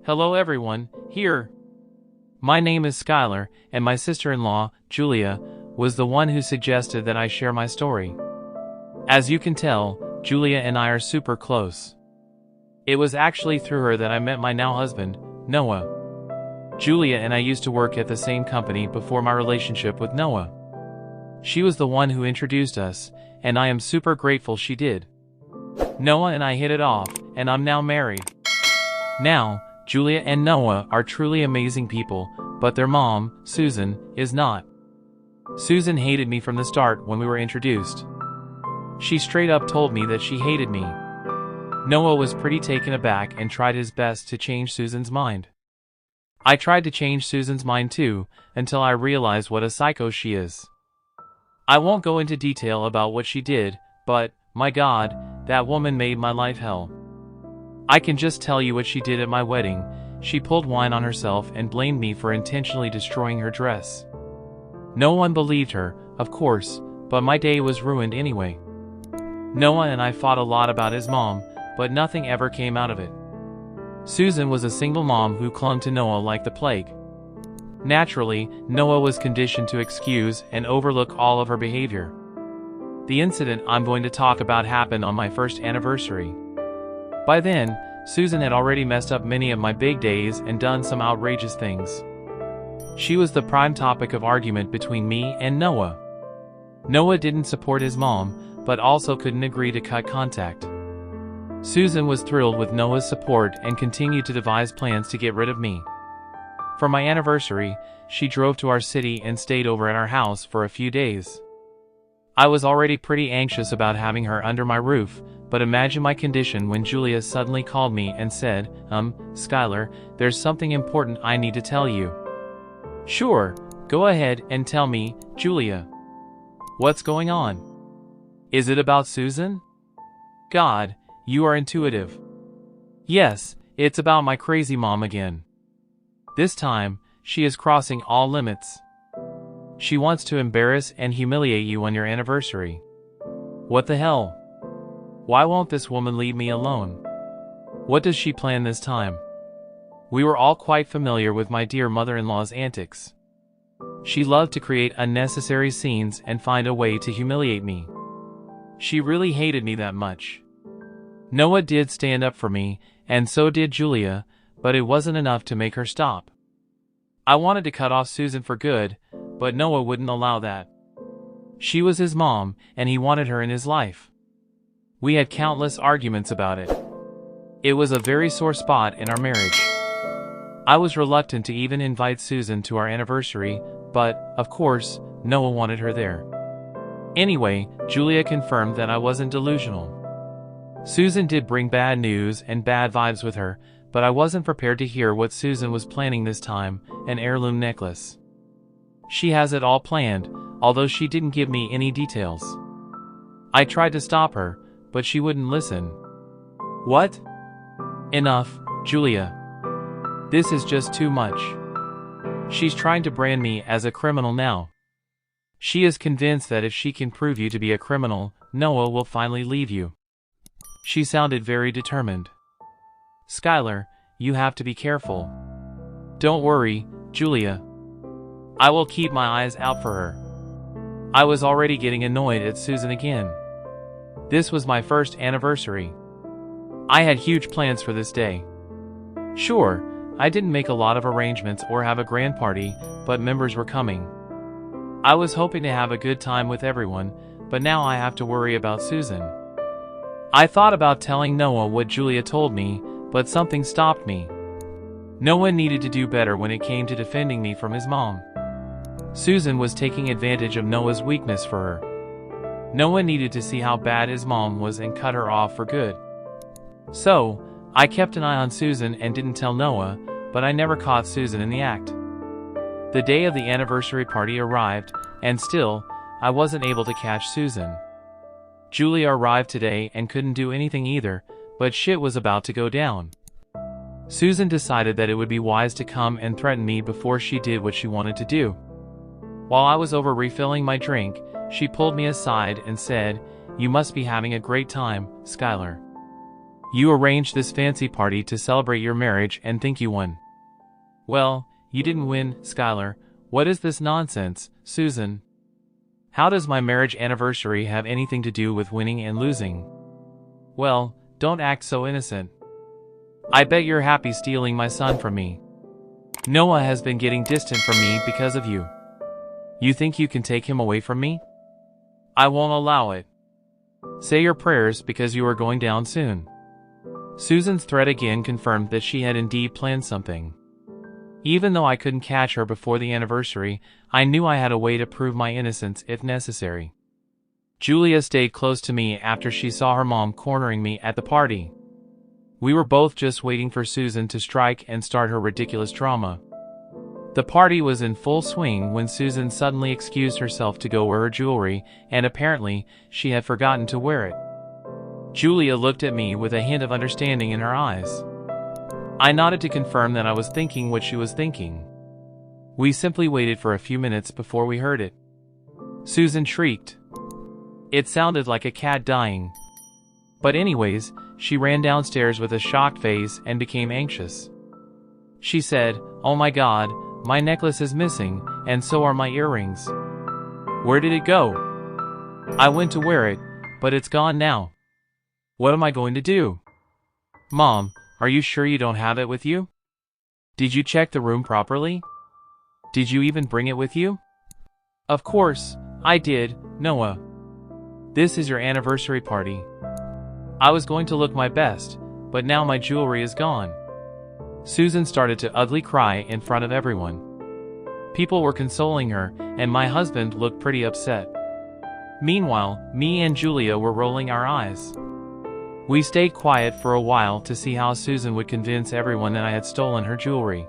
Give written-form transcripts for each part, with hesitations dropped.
Hello everyone, here. My name is Skylar, and my sister-in-law, Julia, was the one who suggested that I share my story. As you can tell, Julia and I are super close. It was actually through her that I met my now husband, Noah. Julia and I used to work at the same company before my relationship with Noah. She was the one who introduced us, and I am super grateful she did. Noah and I hit it off, and I'm now married. Now, Julia and Noah are truly amazing people, but their mom, Susan, is not. Susan hated me from the start when we were introduced. She straight up told me that she hated me. Noah was pretty taken aback and tried his best to change Susan's mind. I tried to change Susan's mind too, until I realized what a psycho she is. I won't go into detail about what she did, but, my God, that woman made my life hell. I can just tell you what she did at my wedding. She pulled wine on herself and blamed me for intentionally destroying her dress. No one believed her, of course, but my day was ruined anyway. Noah and I fought a lot about his mom, but nothing ever came out of it. Susan was a single mom who clung to Noah like the plague. Naturally, Noah was conditioned to excuse and overlook all of her behavior. The incident I'm going to talk about happened on my first anniversary. By then, Susan had already messed up many of my big days and done some outrageous things. She was the prime topic of argument between me and Noah. Noah didn't support his mom, but also couldn't agree to cut contact. Susan was thrilled with Noah's support and continued to devise plans to get rid of me. For my anniversary, she drove to our city and stayed over at our house for a few days. I was already pretty anxious about having her under my roof, but imagine my condition when Julia suddenly called me and said, Skylar, there's something important I need to tell you. Sure, go ahead and tell me, Julia. What's going on? Is it about Susan? God, you are intuitive. Yes, it's about my crazy mom again. This time, she is crossing all limits. She wants to embarrass and humiliate you on your anniversary. What the hell? Why won't this woman leave me alone? What does she plan this time? We were all quite familiar with my dear mother-in-law's antics. She loved to create unnecessary scenes and find a way to humiliate me. She really hated me that much. Noah did stand up for me, and so did Julia, but it wasn't enough to make her stop. I wanted to cut off Susan for good, but Noah wouldn't allow that. She was his mom, and he wanted her in his life. We had countless arguments about it. It was a very sore spot in our marriage. I was reluctant to even invite Susan to our anniversary, but, of course, Noah wanted her there. Anyway, Julia confirmed that I wasn't delusional. Susan did bring bad news and bad vibes with her, but I wasn't prepared to hear what Susan was planning this time, an heirloom necklace. She has it all planned, although she didn't give me any details. I tried to stop her, but she wouldn't listen. What? Enough, Julia. This is just too much. She's trying to brand me as a criminal now. She is convinced that if she can prove you to be a criminal, Noah will finally leave you. She sounded very determined. Skylar, you have to be careful. Don't worry, Julia. I will keep my eyes out for her. I was already getting annoyed at Susan again. This was my first anniversary. I had huge plans for this day. Sure, I didn't make a lot of arrangements or have a grand party, but members were coming. I was hoping to have a good time with everyone, but now I have to worry about Susan. I thought about telling Noah what Julia told me, but something stopped me. Noah needed to do better when it came to defending me from his mom. Susan was taking advantage of Noah's weakness for her. Noah needed to see how bad his mom was and cut her off for good. So, I kept an eye on Susan and didn't tell Noah, but I never caught Susan in the act. The day of the anniversary party arrived, and still, I wasn't able to catch Susan. Julia arrived today and couldn't do anything either, but shit was about to go down. Susan decided that it would be wise to come and threaten me before she did what she wanted to do. While I was over refilling my drink, she pulled me aside and said, "You must be having a great time, Skylar. You arranged this fancy party to celebrate your marriage and think you won. Well, you didn't win, Skylar. What is this nonsense, Susan? How does my marriage anniversary have anything to do with winning and losing? Well, don't act so innocent. I bet you're happy stealing my son from me. Noah has been getting distant from me because of you. You think you can take him away from me? I won't allow it. Say your prayers because you are going down soon. Susan's threat again confirmed that she had indeed planned something. Even though I couldn't catch her before the anniversary, I knew I had a way to prove my innocence if necessary. Julia stayed close to me after she saw her mom cornering me at the party. We were both just waiting for Susan to strike and start her ridiculous drama. The party was in full swing when Susan suddenly excused herself to go wear her jewelry, and apparently, she had forgotten to wear it. Julia looked at me with a hint of understanding in her eyes. I nodded to confirm that I was thinking what she was thinking. We simply waited for a few minutes before we heard it. Susan shrieked. It sounded like a cat dying. But anyways, she ran downstairs with a shocked face and became anxious. She said, "Oh my God, my necklace is missing, and so are my earrings. Where did it go? I went to wear it, but it's gone now. What am I going to do? Mom, are you sure you don't have it with you? Did you check the room properly? Did you even bring it with you?" "Of course, I did, Noah. This is your anniversary party. I was going to look my best, but now my jewelry is gone." Susan started to ugly cry in front of everyone. People were consoling her, and my husband looked pretty upset. Meanwhile, me and Julia were rolling our eyes. We stayed quiet for a while to see how Susan would convince everyone that I had stolen her jewelry.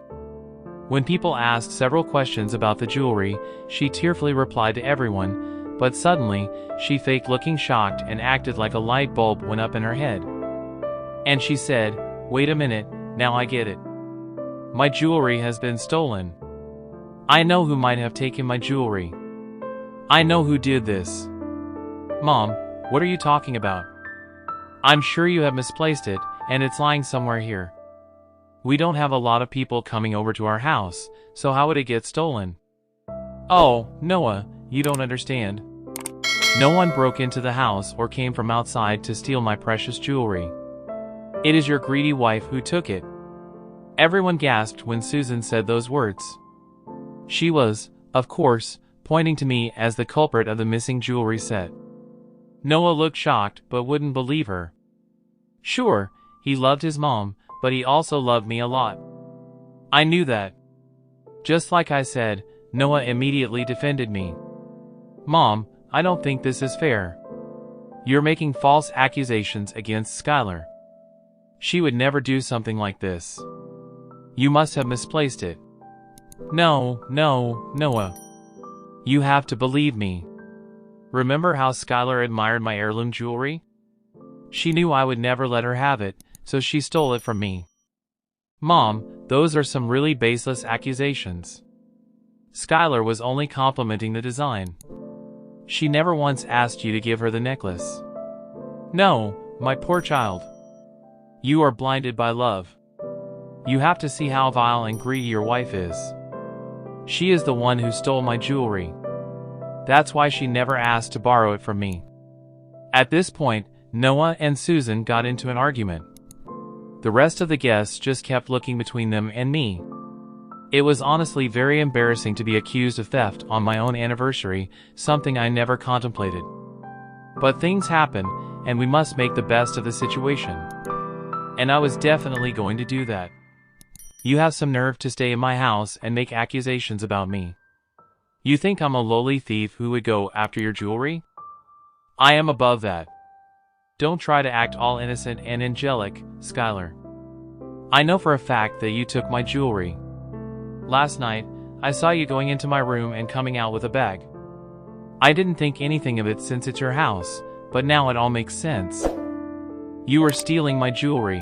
When people asked several questions about the jewelry, she tearfully replied to everyone, but suddenly, she faked looking shocked and acted like a light bulb went up in her head. And she said, "Wait a minute, now I get it. My jewelry has been stolen. I know who might have taken my jewelry. I know who did this." "Mom, what are you talking about? I'm sure you have misplaced it, and it's lying somewhere here. We don't have a lot of people coming over to our house, so how would it get stolen?" "Oh, Noah, you don't understand. No one broke into the house or came from outside to steal my precious jewelry. It is your greedy wife who took it." Everyone gasped when Susan said those words. She was, of course, pointing to me as the culprit of the missing jewelry set. Noah looked shocked but wouldn't believe her. Sure, he loved his mom, but he also loved me a lot. I knew that. Just like I said, Noah immediately defended me. "Mom, I don't think this is fair. You're making false accusations against Skylar. She would never do something like this. You must have misplaced it." No, Noah. You have to believe me. Remember how Skylar admired my heirloom jewelry? She knew I would never let her have it, so she stole it from me. Mom, those are some really baseless accusations. Skylar was only complimenting the design. She never once asked you to give her the necklace. No, my poor child. You are blinded by love. You have to see how vile and greedy your wife is. She is the one who stole my jewelry. That's why she never asked to borrow it from me. At this point, Noah and Susan got into an argument. The rest of the guests just kept looking between them and me. It was honestly very embarrassing to be accused of theft on my own anniversary, something I never contemplated. But things happen, and we must make the best of the situation. And I was definitely going to do that. You have some nerve to stay in my house and make accusations about me. You think I'm a lowly thief who would go after your jewelry? I am above that. Don't try to act all innocent and angelic, Skylar. I know for a fact that you took my jewelry. Last night, I saw you going into my room and coming out with a bag. I didn't think anything of it since it's your house, but now it all makes sense. You were stealing my jewelry.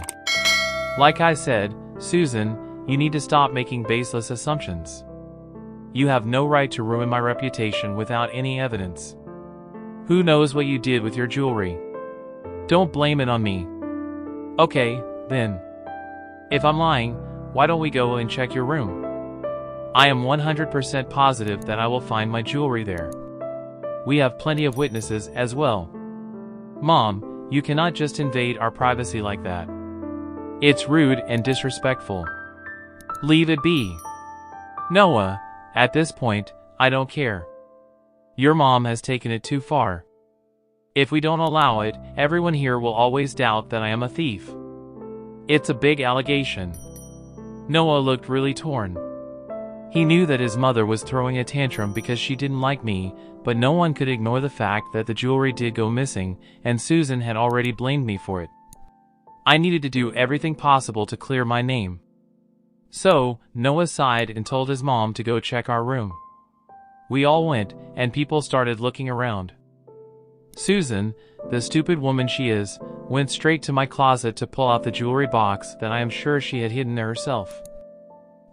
Like I said, Susan, you need to stop making baseless assumptions. You have no right to ruin my reputation without any evidence. Who knows what you did with your jewelry? Don't blame it on me. Okay, then. If I'm lying, why don't we go and check your room? I am 100% positive that I will find my jewelry there. We have plenty of witnesses as well. Mom, you cannot just invade our privacy like that. It's rude and disrespectful. Leave it be. Noah, at this point, I don't care. Your mom has taken it too far. If we don't allow it, everyone here will always doubt that I am a thief. It's a big allegation. Noah looked really torn. He knew that his mother was throwing a tantrum because she didn't like me, but no one could ignore the fact that the jewelry did go missing, and Susan had already blamed me for it. I needed to do everything possible to clear my name. So, Noah sighed and told his mom to go check our room. We all went, and people started looking around. Susan, the stupid woman she is, went straight to my closet to pull out the jewelry box that I am sure she had hidden there herself.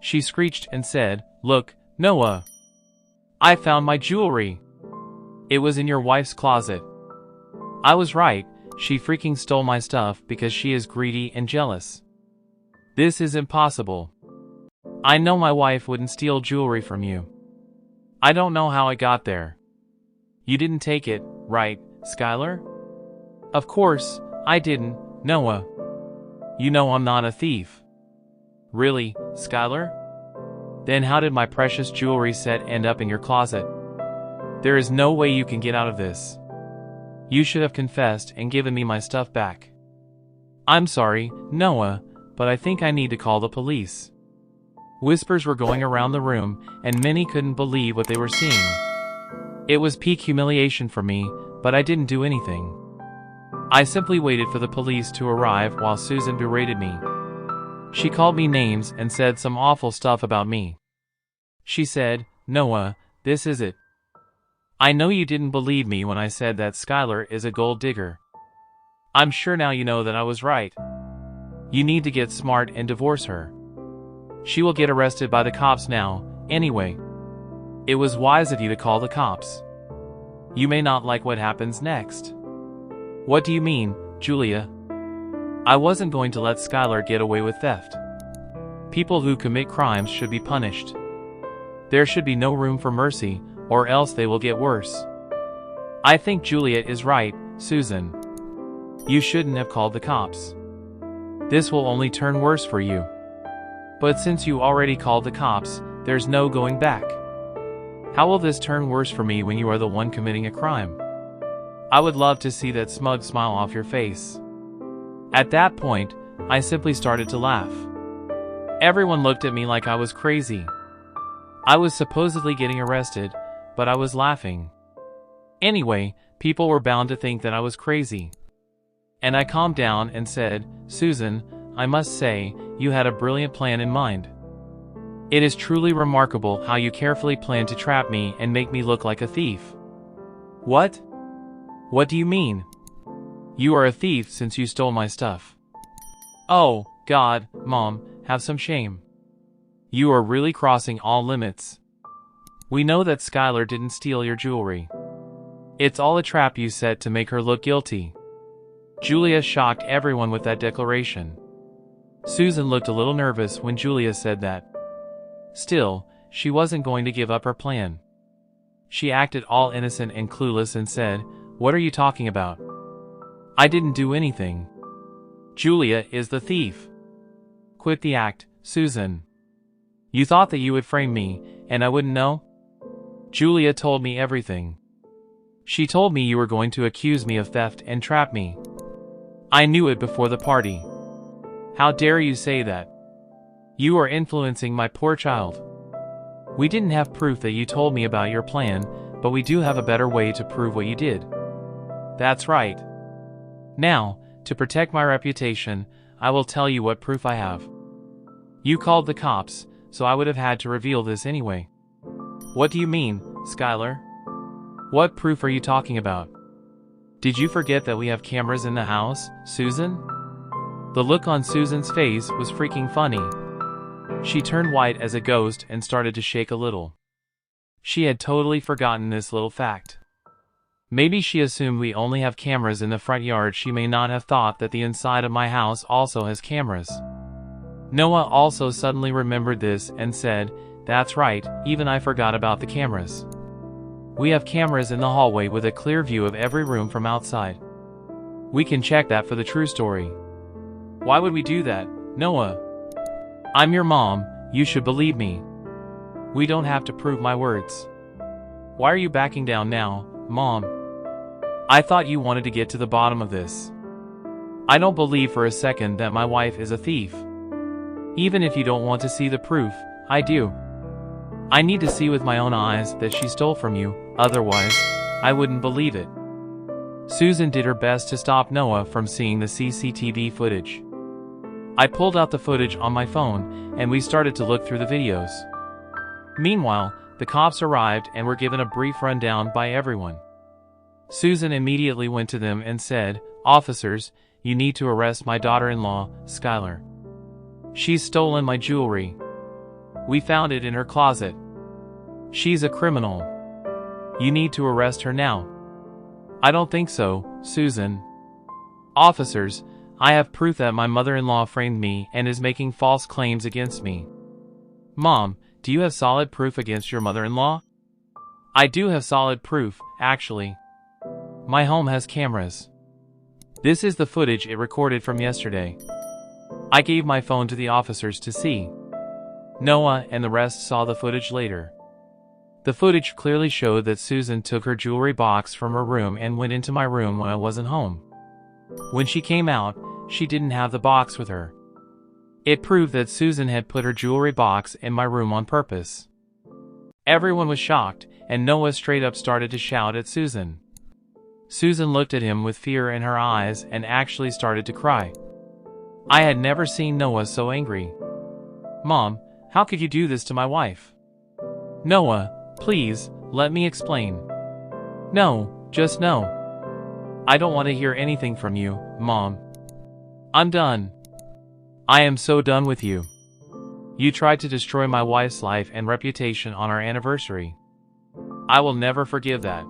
She screeched and said, "Look, Noah! I found my jewelry! It was in your wife's closet." I was right, she freaking stole my stuff because she is greedy and jealous. This is impossible. I know my wife wouldn't steal jewelry from you. I don't know how it got there. You didn't take it, right, Skylar? Of course, I didn't, Noah. You know I'm not a thief. Really, Skylar? Then how did my precious jewelry set end up in your closet? There is no way you can get out of this. You should have confessed and given me my stuff back. I'm sorry, Noah, but I think I need to call the police. Whispers were going around the room, and many couldn't believe what they were seeing. It was peak humiliation for me, but I didn't do anything. I simply waited for the police to arrive while Susan berated me. She called me names and said some awful stuff about me. She said, "Noah, this is it. I know you didn't believe me when I said that Skylar is a gold digger. I'm sure now you know that I was right. You need to get smart and divorce her. She will get arrested by the cops now, anyway. It was wise of you to call the cops. You may not like what happens next." What do you mean, Julia? I wasn't going to let Skylar get away with theft. People who commit crimes should be punished. There should be no room for mercy, or else they will get worse. I think Julia is right, Susan. You shouldn't have called the cops. This will only turn worse for you. But since you already called the cops, there's no going back. How will this turn worse for me when you are the one committing a crime? I would love to see that smug smile off your face. At that point, I simply started to laugh. Everyone looked at me like I was crazy. I was supposedly getting arrested, but I was laughing. Anyway, people were bound to think that I was crazy. And I calmed down and said, "Susan, I must say, you had a brilliant plan in mind. It is truly remarkable how you carefully planned to trap me and make me look like a thief." What? What do you mean? You are a thief since you stole my stuff. Oh, God, Mom, have some shame. You are really crossing all limits. We know that Skylar didn't steal your jewelry. It's all a trap you set to make her look guilty. Julia shocked everyone with that declaration. Susan looked a little nervous when Julia said that. Still, she wasn't going to give up her plan. She acted all innocent and clueless and said, "What are you talking about? I didn't do anything. Julia is the thief." Quit the act, Susan. You thought that you would frame me, and I wouldn't know? Julia told me everything. She told me you were going to accuse me of theft and trap me. I knew it before the party. How dare you say that? You are influencing my poor child. We didn't have proof that you told me about your plan, but we do have a better way to prove what you did. That's right. Now, to protect my reputation, I will tell you what proof I have. You called the cops, so I would have had to reveal this anyway. What do you mean, Skylar? What proof are you talking about? Did you forget that we have cameras in the house, Susan? The look on Susan's face was freaking funny. She turned white as a ghost and started to shake a little. She had totally forgotten this little fact. Maybe she assumed we only have cameras in the front yard. She may not have thought that the inside of my house also has cameras. Noah also suddenly remembered this and said, "That's right, even I forgot about the cameras. We have cameras in the hallway with a clear view of every room from outside. We can check that for the true story." "Why would we do that, Noah? I'm your mom, you should believe me. We don't have to prove my words." "Why are you backing down now, Mom? I thought you wanted to get to the bottom of this. I don't believe for a second that my wife is a thief. Even if you don't want to see the proof, I do. I need to see with my own eyes that she stole from you, otherwise, I wouldn't believe it." Susan did her best to stop Noah from seeing the CCTV footage. I pulled out the footage on my phone, and we started to look through the videos. Meanwhile, the cops arrived and were given a brief rundown by everyone. Susan immediately went to them and said, "Officers, you need to arrest my daughter-in-law, Skylar. She's stolen my jewelry. We found it in her closet. She's a criminal. You need to arrest her now." "I don't think so, Susan. Officers, I have proof that my mother-in-law framed me and is making false claims against me." "Mom, do you have solid proof against your mother-in-law?" "I do have solid proof, actually. My home has cameras. This is the footage it recorded from yesterday. I gave my phone to the officers to see." Noah and the rest saw the footage later. The footage clearly showed that Susan took her jewelry box from her room and went into my room when I wasn't home. When she came out, she didn't have the box with her. It proved that Susan had put her jewelry box in my room on purpose. Everyone was shocked, and Noah straight up started to shout at Susan. Susan looked at him with fear in her eyes and actually started to cry. I had never seen Noah so angry. "Mom, how could you do this to my wife?" "Noah, please, let me explain." "No, just no. I don't want to hear anything from you, Mom. I'm done. I am so done with you. You tried to destroy my wife's life and reputation on our anniversary. I will never forgive that.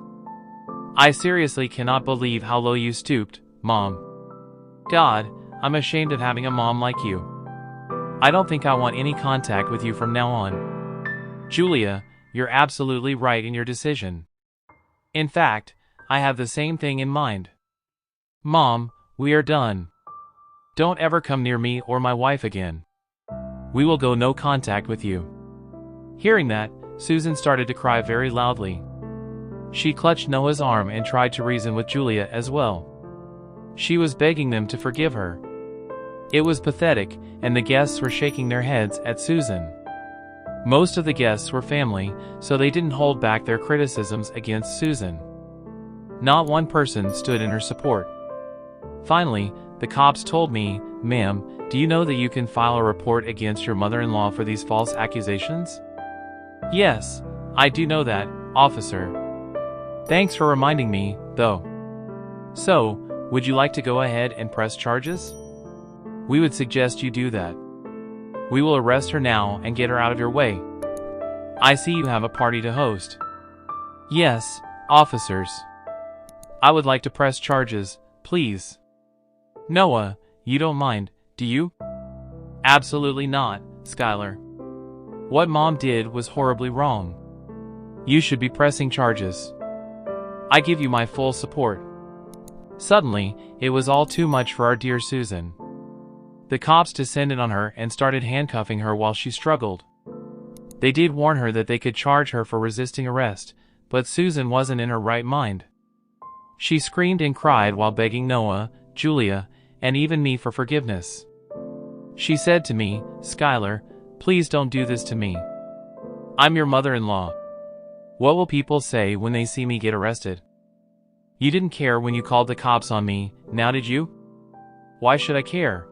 I seriously cannot believe how low you stooped, Mom. God, I'm ashamed of having a mom like you. I don't think I want any contact with you from now on." "Julia, you're absolutely right in your decision. In fact, I have the same thing in mind. Mom, we are done. Don't ever come near me or my wife again. We will go no contact with you." Hearing that, Susan started to cry very loudly. She clutched Noah's arm and tried to reason with Julia as well. She was begging them to forgive her. It was pathetic, and the guests were shaking their heads at Susan. Most of the guests were family, so they didn't hold back their criticisms against Susan. Not one person stood in her support. Finally, the cops told me, "Ma'am, do you know that you can file a report against your mother-in-law for these false accusations?" "Yes, I do know that, officer. Thanks for reminding me, though. So, would you like to go ahead and press charges? We would suggest you do that. We will arrest her now and get her out of your way. I see you have a party to host." "Yes, officers. I would like to press charges, please." "Noah, you don't mind, do you?" "Absolutely not, Skylar. What Mom did was horribly wrong. You should be pressing charges. I give you my full support." Suddenly, it was all too much for our dear Susan. The cops descended on her and started handcuffing her while she struggled. They did warn her that they could charge her for resisting arrest, but Susan wasn't in her right mind. She screamed and cried while begging Noah, Julia, and even me for forgiveness. She said to me, "Skylar, please don't do this to me. I'm your mother-in-law. What will people say when they see me get arrested? You didn't care when you called the cops on me, now did you? Why should I care?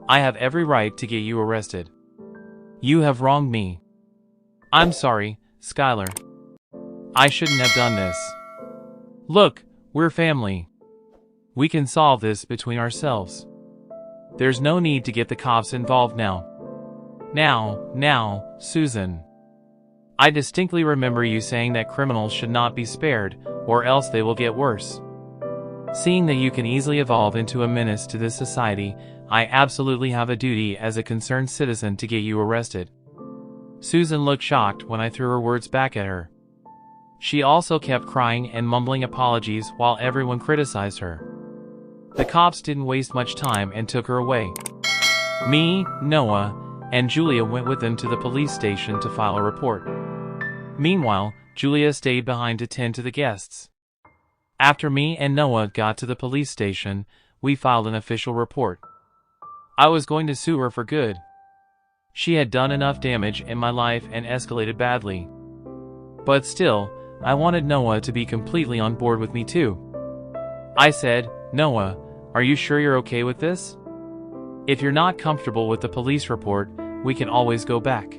I have every right to get you arrested. You have wronged me. I'm sorry, Skylar. I shouldn't have done this. Look, we're family. We can solve this between ourselves. There's no need to get the cops involved now. Now, Susan. I distinctly remember you saying that criminals should not be spared, or else they will get worse. Seeing that you can easily evolve into a menace to this society, I absolutely have a duty as a concerned citizen to get you arrested." Susan looked shocked when I threw her words back at her. She also kept crying and mumbling apologies while everyone criticized her. The cops didn't waste much time and took her away. Me, Noah, and Julia went with them to the police station to file a report. Meanwhile, Julia stayed behind to tend to the guests. After me and Noah got to the police station, we filed an official report. I was going to sue her for good. She had done enough damage in my life and escalated badly. But still, I wanted Noah to be completely on board with me too. I said, "Noah, are you sure you're okay with this? If you're not comfortable with the police report, we can always go back."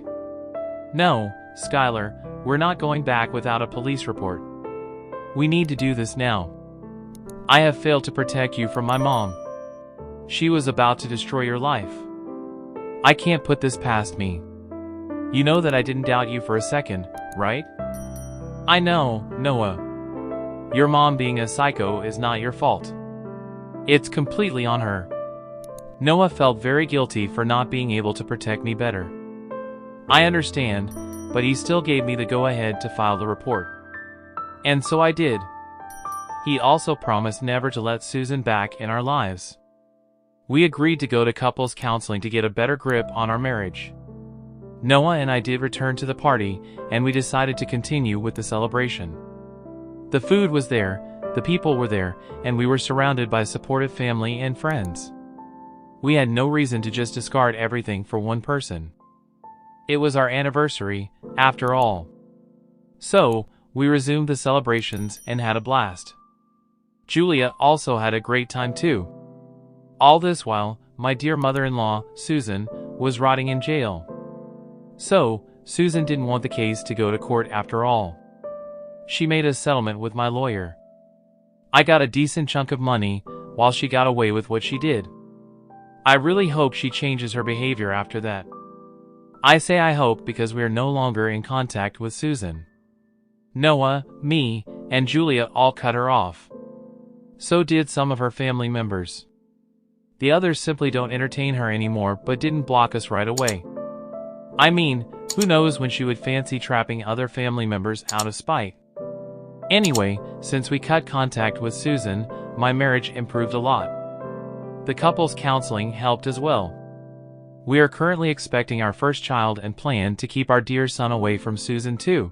"No, Skylar, we're not going back without a police report. We need to do this now. I have failed to protect you from my mom. She was about to destroy your life. I can't put this past me. You know that I didn't doubt you for a second, right?" "I know, Noah. Your mom being a psycho is not your fault. It's completely on her." Noah felt very guilty for not being able to protect me better. I understand, but he still gave me the go-ahead to file the report. And so I did. He also promised never to let Susan back in our lives. We agreed to go to couples counseling to get a better grip on our marriage. Noah and I did return to the party, and we decided to continue with the celebration. The food was there, the people were there, and we were surrounded by supportive family and friends. We had no reason to just discard everything for one person. It was our anniversary, after all. So, we resumed the celebrations and had a blast. Julia also had a great time too. All this while, my dear mother-in-law, Susan, was rotting in jail. So, Susan didn't want the case to go to court after all. She made a settlement with my lawyer. I got a decent chunk of money, while she got away with what she did. I really hope she changes her behavior after that. I say I hope because we are no longer in contact with Susan. Noah, me, and Julia all cut her off. So did some of her family members. The others simply don't entertain her anymore but didn't block us right away. I mean, who knows when she would fancy trapping other family members out of spite. Anyway, since we cut contact with Susan, my marriage improved a lot. The couples counseling helped as well. We are currently expecting our first child and plan to keep our dear son away from Susan too.